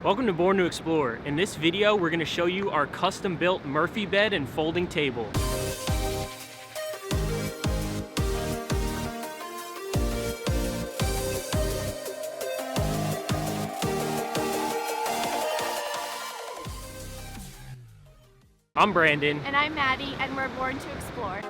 Welcome to Born to Explore. In this video, we're going to show you our custom-built Murphy bed and folding table. I'm Brandon. And I'm Maddie, and we're born to explore.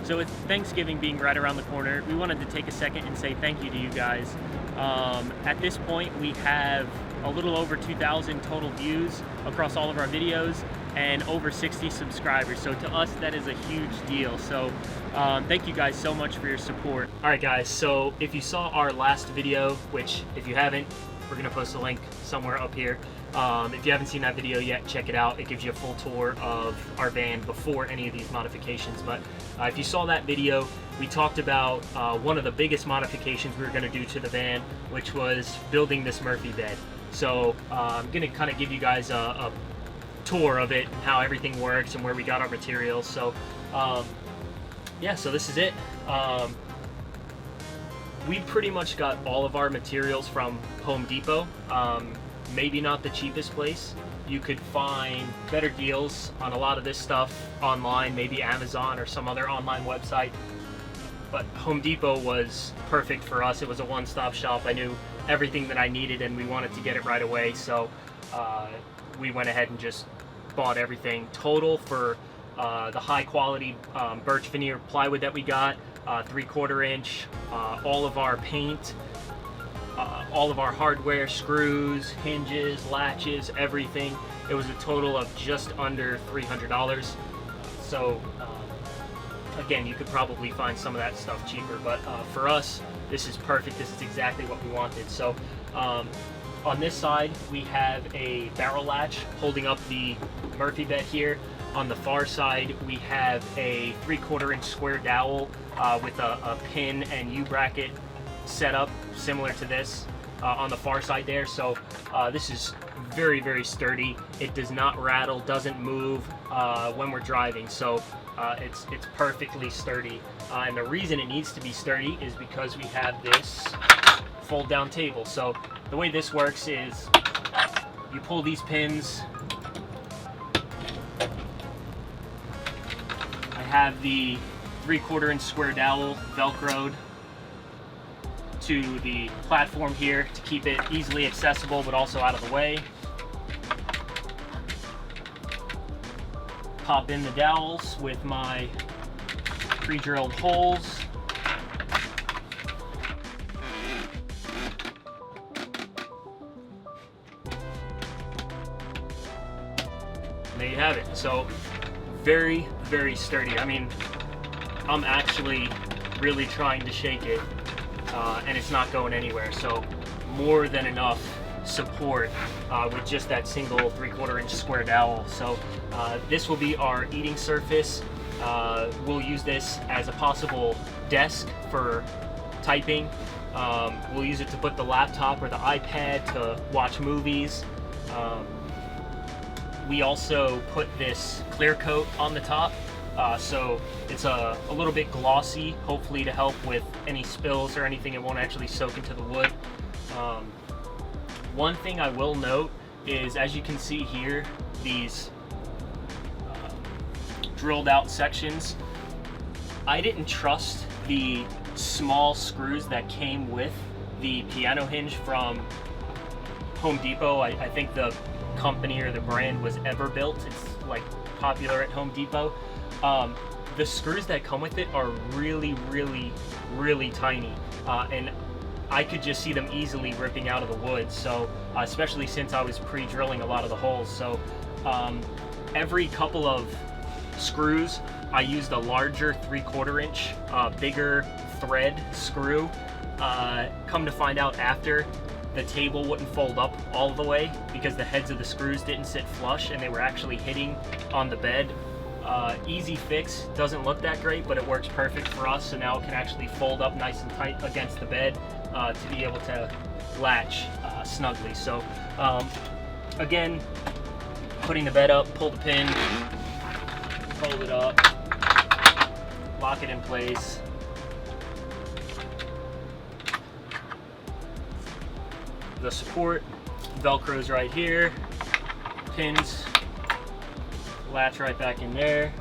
So with Thanksgiving being right around the corner, we wanted to take a second and say thank you to you guys. At this point, we have a little over 2,000 total views across all of our videos and over 60 subscribers. So to us, that is a huge deal. So thank you guys so much for your support. All right, guys, so if you saw our last video, which if you haven't, we're gonna post a link somewhere up here. If you haven't seen that video yet, check it out. It gives you a full tour of our van before any of these modifications. But if you saw that video, we talked about one of the biggest modifications we were going to do to the van, which was building this Murphy bed. So I'm going to kind of give you guys a tour of it and how everything works and where we got our materials. So yeah, so this is it. We pretty much got all of our materials from Home Depot. Maybe not the cheapest place. You could find better deals on a lot of this stuff online, maybe Amazon or some other online website. But Home Depot was perfect for us. It was a one-stop shop. I knew everything that I needed and we wanted to get it right away. So we went ahead and just bought everything. Total for the high quality birch veneer plywood that we got, 3/4 inch, all of our paint, all of our hardware, screws, hinges, latches, everything. It was a total of just under $300. So again, you could probably find some of that stuff cheaper, but for us, this is perfect. This is exactly what we wanted. So on this side, we have a barrel latch holding up the Murphy bed here. On the far side, we have a 3/4 inch square dowel with a pin and U-bracket setup similar to this on the far side there. So this is very, very sturdy. It does not rattle, doesn't move when we're driving. So it's perfectly sturdy. And the reason it needs to be sturdy is because we have this fold down table. So the way this works is you pull these pins. I have the 3/4 inch square dowel Velcroed to the platform here to keep it easily accessible but also out of the way. Pop in the dowels with my pre-drilled holes. There you have it. So very, very sturdy. I mean, I'm actually really trying to shake it and it's not going anywhere. So more than enough support with just that single 3/4 inch square dowel. So this will be our eating surface. We'll use this as a possible desk for typing. We'll use it to put the laptop or the iPad to watch movies. We also put this clear coat on the top. So it's a little bit glossy, hopefully to help with any spills or anything. It won't actually soak into the wood. One thing I will note is, as you can see here, these drilled out sections, I didn't trust the small screws that came with the piano hinge from Home Depot. I think the company or the brand was Everbuilt. It's like popular at Home Depot. The screws that come with it are really, really, really tiny, and I could just see them easily ripping out of the wood. So especially since I was pre-drilling a lot of the holes. So every couple of screws, I used a larger 3/4 inch, bigger thread screw. Come to find out after, the table wouldn't fold up all the way because the heads of the screws didn't sit flush and they were actually hitting on the bed. Easy fix, doesn't look that great, but it works perfect for us. So now it can actually fold up nice and tight against the bed. to be able to latch snugly. So again, putting the bed up, pull the pin, fold it up, lock it in place. The support, Velcro's right here, pins, latch right back in there.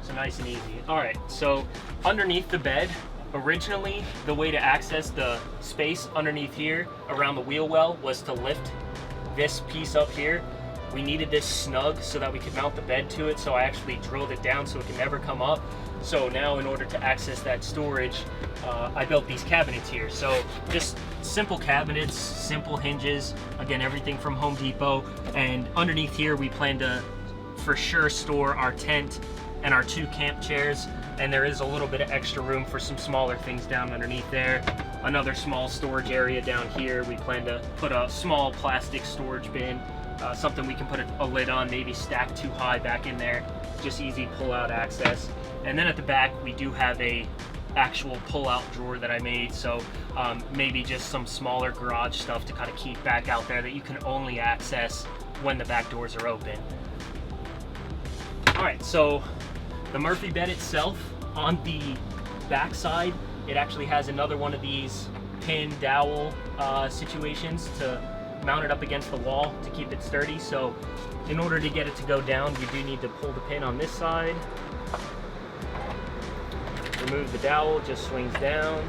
So nice and easy. All right, so underneath the bed, originally the way to access the space underneath here around the wheel well was to lift this piece up here. We needed this snug so that we could mount the bed to it, so I actually drilled it down so it can never come up. So now in order to access that storage, I built these cabinets here. So just simple cabinets, simple hinges, again, everything from Home Depot. And underneath here, we plan to for sure store our tent and our 2 camp chairs. And there is a little bit of extra room for some smaller things down underneath there. Another small storage area down here. We plan to put a small plastic storage bin, something we can put a lid on, maybe stack too high back in there. Just easy pull-out access. And then at the back, we do have a actual pull-out drawer that I made, so maybe just some smaller garage stuff to kind of keep back out there that you can only access when the back doors are open. All right, so the Murphy bed itself, on the back side, it actually has another one of these pin dowel situations to mount it up against the wall to keep it sturdy. So in order to get it to go down, you do need to pull the pin on this side. Remove the dowel, just swings down.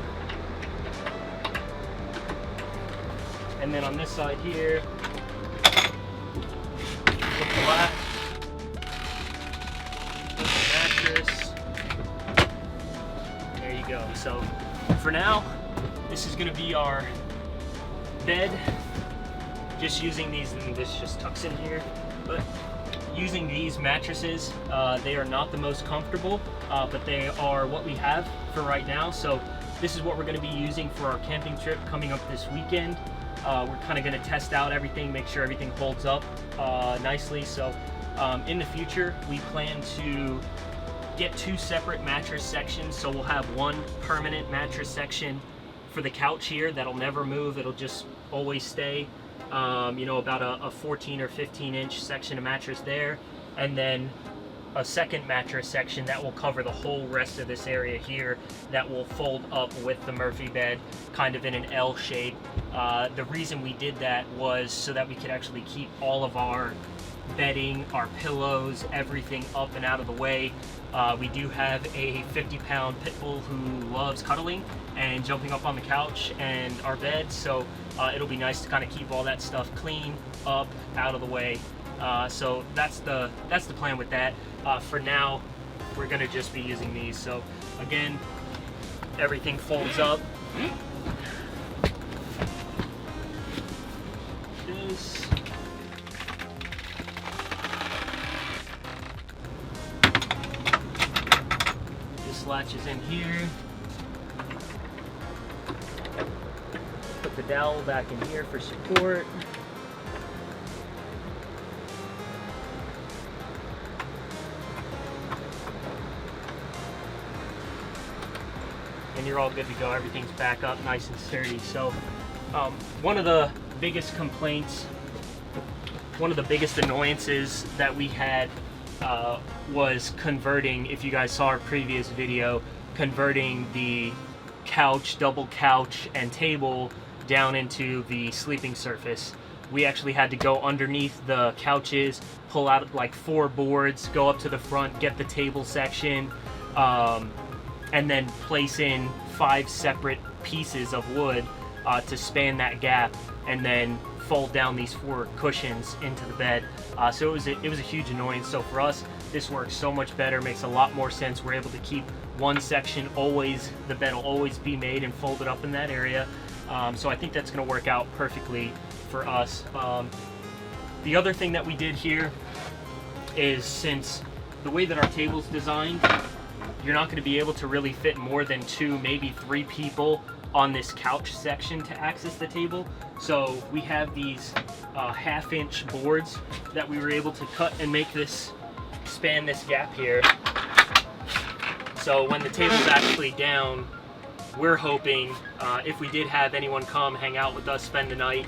And then on this side here, flip the latch, flip the mattress. There you go. So for now, this is gonna be our bed. Just using these, and this just tucks in here, but using these mattresses, they are not the most comfortable, but they are what we have for right now. So this is what we're going to be using for our camping trip coming up this weekend. We're kind of going to test out everything, make sure everything holds up nicely. So in the future, we plan to get 2 separate mattress sections. So we'll have one permanent mattress section for the couch here that'll never move. It'll just always stay. You know, about a 14 or 15 inch section of mattress there, and then a second mattress section that will cover the whole rest of this area here that will fold up with the Murphy bed kind of in an L shape. The reason we did that was so that we could actually keep all of our bedding, our pillows, everything up and out of the way. We do have a 50-pound pit bull who loves cuddling and jumping up on the couch and our bed, so it'll be nice to kind of keep all that stuff clean, up, out of the way. So that's the plan with that. For now, we're gonna just be using these. So again, everything folds up. This. This latches in here. Put the dowel back in here for support. And you're all good to go. Everything's back up nice and sturdy. So one of the biggest complaints, one of the biggest annoyances that we had was converting, if you guys saw our previous video, converting the couch, double couch and table down into the sleeping surface. We actually had to go underneath the couches, pull out like 4 boards, go up to the front, get the table section, and then place in 5 separate pieces of wood to span that gap, and then fold down these 4 cushions into the bed. So it was a huge annoyance. So for us, this works so much better, makes a lot more sense. We're able to keep one section always, the bed will always be made and folded up in that area. So I think that's going to work out perfectly for us. The other thing that we did here is, since the way that our table's designed, you're not going to be able to really fit more than 2, maybe 3 people on this couch section to access the table. So we have these 1/2-inch boards that we were able to cut and make this span this gap here. So when the table's actually down, we're hoping if we did have anyone come hang out with us, spend the night,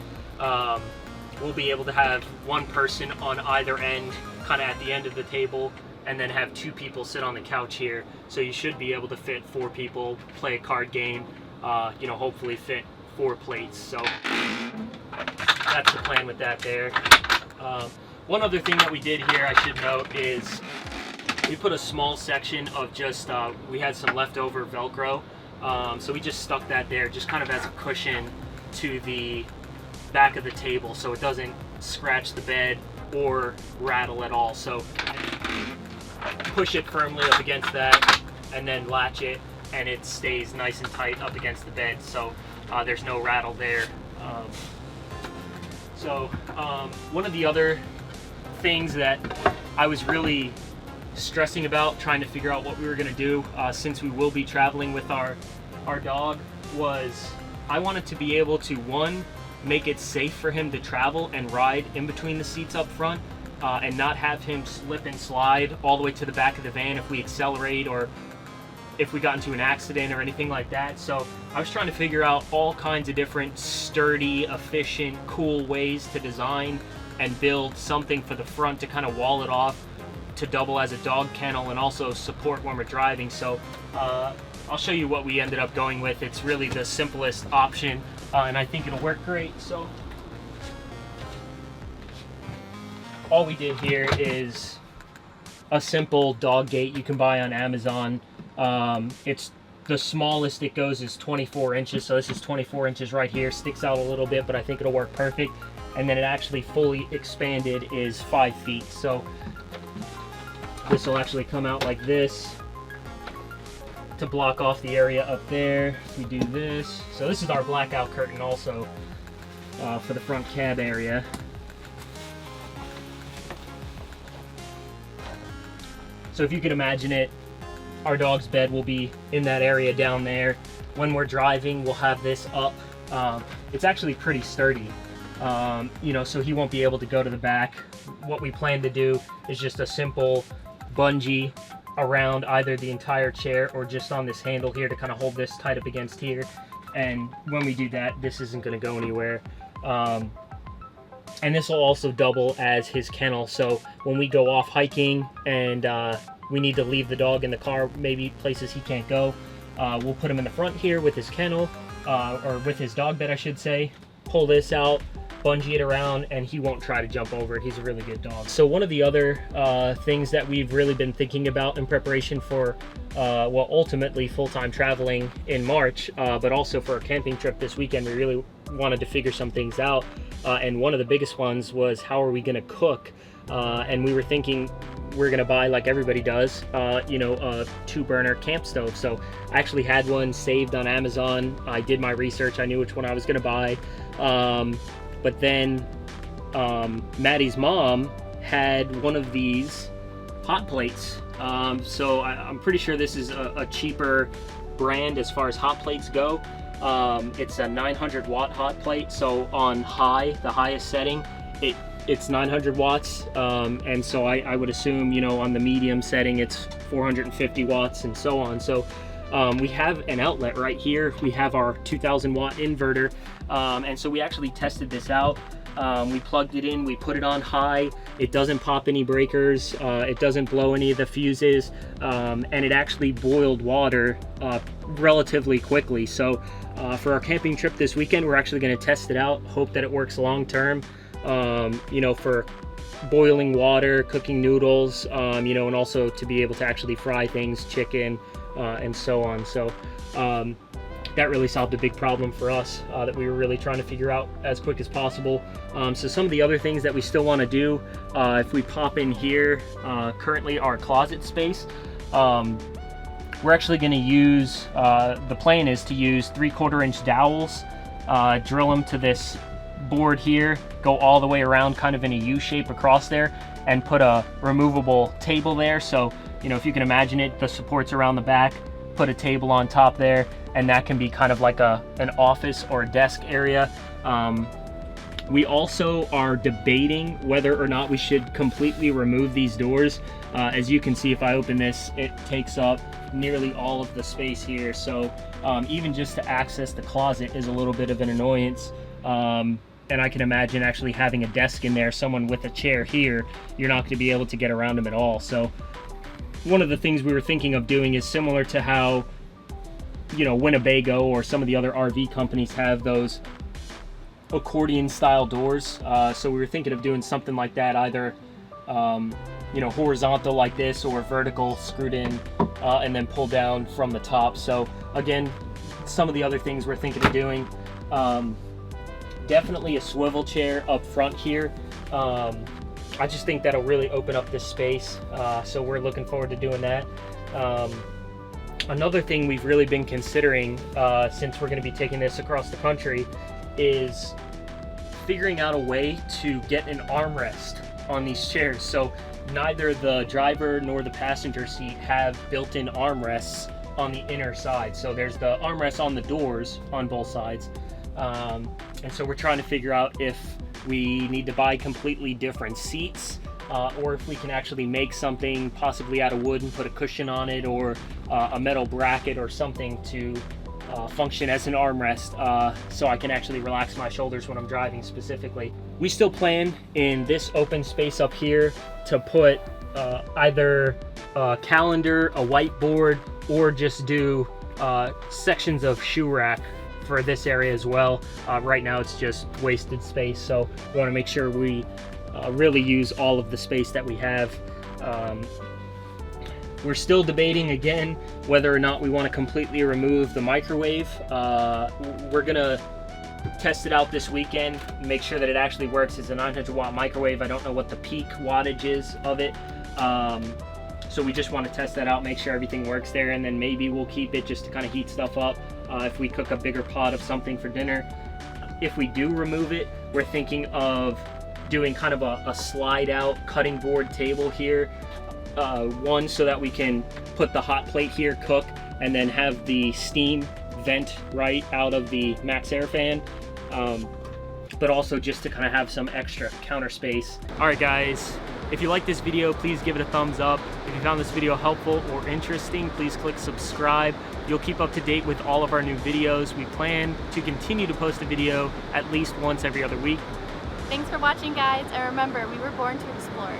we'll be able to have one person on either end, kind of at the end of the table, and then have 2 people sit on the couch here. So you should be able to fit 4 people, play a card game, you know, hopefully fit 4 plates. So that's the plan with that there. One other thing that we did here, I should note, is we put a small section of just, we had some leftover Velcro, so we just stuck that there just kind of as a cushion to the back of the table so it doesn't scratch the bed or rattle at all. So push it firmly up against that and then latch it, and it stays nice and tight up against the bed, so there's no rattle there. One of the other things that I was really stressing about trying to figure out what we were going to do since we will be traveling with our dog was I wanted to be able to, one, make it safe for him to travel and ride in between the seats up front, and not have him slip and slide all the way to the back of the van if we accelerate or if we got into an accident or anything like that. So I was trying to figure out all kinds of different sturdy, efficient, cool ways to design and build something for the front to kind of wall it off, to double as a dog kennel and also support when we're driving. So I'll show you what we ended up going with. It's really the simplest option, and I think it'll work great. So all we did here is a simple dog gate you can buy on Amazon. It's the smallest it goes is 24 inches, so this is 24 inches right here. Sticks out a little bit, but I think it'll work perfect. And then it actually fully expanded is 5 feet. So this will actually come out like this to block off the area up there. We do this. So this is our blackout curtain also for the front cab area. So if you can imagine it, our dog's bed will be in that area down there. When we're driving, we'll have this up. It's actually pretty sturdy, you know, so he won't be able to go to the back. What we plan to do is just a simple bungee around either the entire chair or just on this handle here to kind of hold this tight up against here. And when we do that, this isn't going to go anywhere. And this will also double as his kennel. So when we go off hiking and we need to leave the dog in the car, maybe places he can't go, we'll put him in the front here with his kennel, or with his dog bed, I should say. Pull this out, bungee it around, and he won't try to jump over it. He's a really good dog. So one of the other things that we've really been thinking about in preparation for, well, ultimately full-time traveling in March, but also for a camping trip this weekend, we really wanted to figure some things out. And one of the biggest ones was, how are we going to cook? And we were thinking we're going to buy, like everybody does, you know, a 2-burner camp stove. So I actually had one saved on Amazon. I did my research. I knew which one I was going to buy. But then Maddie's mom had one of these hot plates. So I'm pretty sure this is a cheaper brand as far as hot plates go. It's a 900 watt hot plate. So on high, the highest setting, it's 900 watts. And so I would assume, you know, on the medium setting, it's 450 watts and so on. So we have an outlet right here. We have our 2000 watt inverter. And so we actually tested this out. We plugged it in, we put it on high. It doesn't pop any breakers. It doesn't blow any of the fuses. And it actually boiled water relatively quickly. So for our camping trip this weekend, we're actually going to test it out. Hope that it works long term. You know, for boiling water, cooking noodles, you know, and also to be able to actually fry things, chicken, and so on. So that really solved a big problem for us that we were really trying to figure out as quick as possible. So some of the other things that we still want to do, if we pop in here, currently our closet space, we're actually going to use, the plan is to use 3/4 inch dowels, drill them to this board here, go all the way around kind of in a U shape across there, and put a removable table there. So, you know, if you can imagine it, the supports around the back, put a table on top there, and that can be kind of like an office or a desk area. We also are debating whether or not we should completely remove these doors. As you can see, if I open this, it takes up nearly all of the space here. So even just to access the closet is a little bit of an annoyance. And I can imagine actually having a desk in there, someone with a chair here, you're not going to be able to get around them at all. So one of the things we were thinking of doing is similar to how, you know, Winnebago or some of the other RV companies have those accordion style doors. So we were thinking of doing something like that, either you know, horizontal like this, or vertical, screwed in and then pulled down from the top. So again, some of the other things we're thinking of doing, definitely a swivel chair up front here. I just think that'll really open up this space, so we're looking forward to doing that. Another thing we've really been considering, since we're going to be taking this across the country, is figuring out a way to get an armrest on these chairs. So neither the driver nor the passenger seat have built-in armrests on the inner side. So there's the armrests on the doors on both sides, and so we're trying to figure out if we need to buy completely different seats, or if we can actually make something possibly out of wood and put a cushion on it, or a metal bracket or something to function as an armrest, so I can actually relax my shoulders when I'm driving specifically. We still plan in this open space up here to put either a calendar, a whiteboard, or just do sections of shoe rack for this area as well. Right now it's just wasted space, so we want to make sure we really use all of the space that we have. We're still debating again whether or not we want to completely remove the microwave. We're gonna test it out this weekend, make sure that it actually works. It's a 900-watt microwave. I don't know what the peak wattage is of it, so we just want to test that out, make sure everything works there, and then maybe we'll keep it just to kind of heat stuff up if we cook a bigger pot of something for dinner. If we do remove it, we're thinking of doing kind of a slide out cutting board table here. One, so that we can put the hot plate here, cook, and then have the steam vent right out of the max air fan, but also just to kind of have some extra counter space. All right guys, if you like this video, please give it a thumbs up. If you found this video helpful or interesting, please click subscribe. You'll keep up to date with all of our new videos. We plan to continue to post a video at least once every other week. Thanks for watching, guys, and remember, we were born to explore.